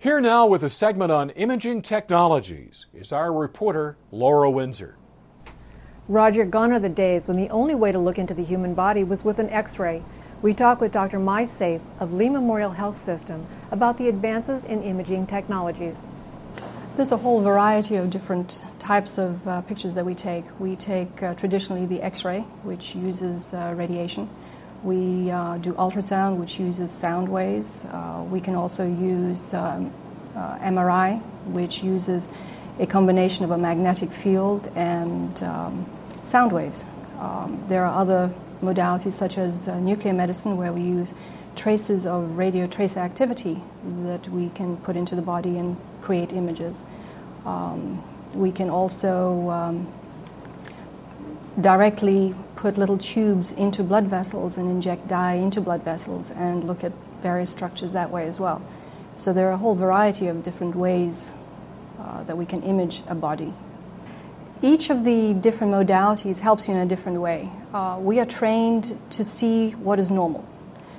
Here now with a segment on imaging technologies is our reporter, Laura Windsor. Roger, gone are the days when the only way to look into the human body was with an X-ray. We talk with Dr. Saif of Lee Memorial Health System about the advances in imaging technologies. There's a whole variety of different types of pictures that we take. We take traditionally the X-ray, which uses radiation. We do ultrasound, which uses sound waves. We can also use MRI, which uses a combination of a magnetic field and sound waves. There are other modalities such as nuclear medicine, where we use traces of radio trace activity that we can put into the body and create images. We can also directly put little tubes into blood vessels and inject dye into blood vessels and look at various structures that way as well. So there are a whole variety of different ways that we can image a body. Each of the different modalities helps you in a different way. We are trained to see what is normal.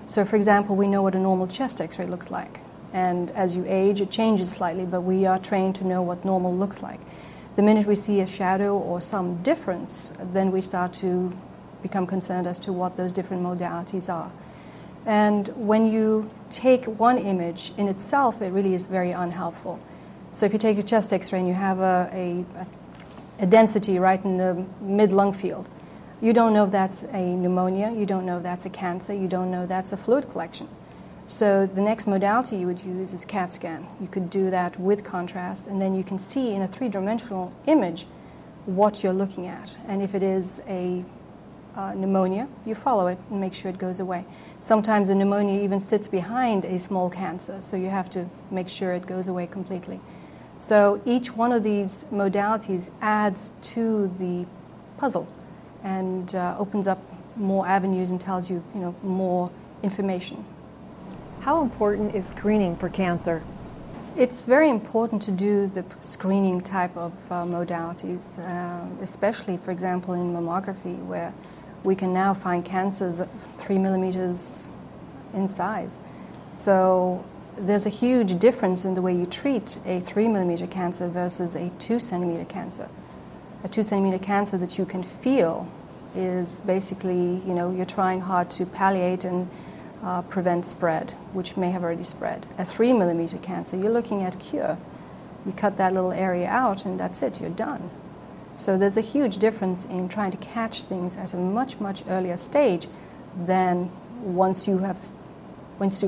So for example, we know what a normal chest X-ray looks like. And as you age, it changes slightly, but we are trained to know what normal looks like. The minute we see a shadow or some difference, then we start to become concerned as to what those different modalities are. And when you take one image in itself, it really is very unhelpful. So if you take a chest X-ray and you have a density right in the mid-lung field, you don't know if that's a pneumonia, you don't know if that's a cancer, you don't know if that's a fluid collection. So the next modality you would use is CAT scan. You could do that with contrast, and then you can see in a three-dimensional image what you're looking at. And if it is a pneumonia, you follow it and make sure it goes away. Sometimes a pneumonia even sits behind a small cancer, so you have to make sure it goes away completely. So each one of these modalities adds to the puzzle and opens up more avenues and tells you, more information. How important is screening for cancer? It's very important to do the screening type of modalities, especially, for example, in mammography, where we can now find cancers 3 millimeters in size. So there's a huge difference in the way you treat a 3 millimeter cancer versus a 2 centimeter cancer. A 2 centimeter cancer that you can feel is basically, you're trying hard to palliate and prevent spread, which may have already spread. A 3 millimeter cancer, you're looking at cure. You cut that little area out and that's it, you're done. So there's a huge difference in trying to catch things at a much, much earlier stage than once you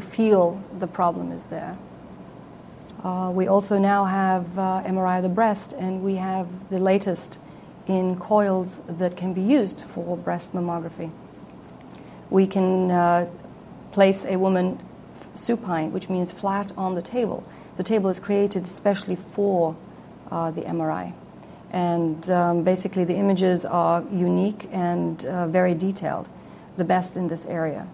feel the problem is there. We also now have MRI of the breast, and we have the latest in coils that can be used for breast mammography. We can place a woman supine, which means flat on the table. The table is created especially for the MRI. And basically the images are unique and very detailed, the best in this area.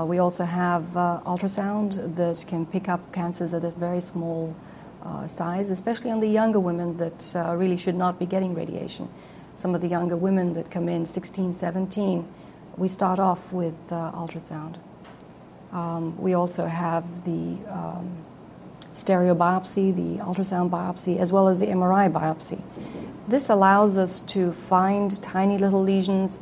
We also have ultrasound that can pick up cancers at a very small size, especially on the younger women that really should not be getting radiation. Some of the younger women that come in, 16, 17, we start off with ultrasound. We also have the stereo biopsy, the ultrasound biopsy, as well as the MRI biopsy. This allows us to find tiny little lesions,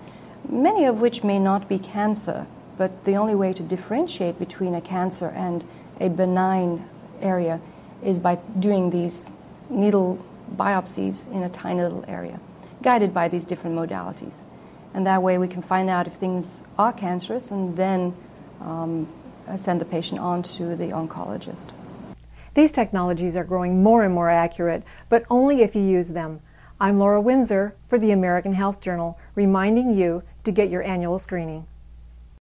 many of which may not be cancer, but the only way to differentiate between a cancer and a benign area is by doing these needle biopsies in a tiny little area, guided by these different modalities. And that way we can find out if things are cancerous and then send the patient on to the oncologist. These technologies are growing more and more accurate, but only if you use them. I'm Laura Windsor for the American Health Journal, reminding you to get your annual screening.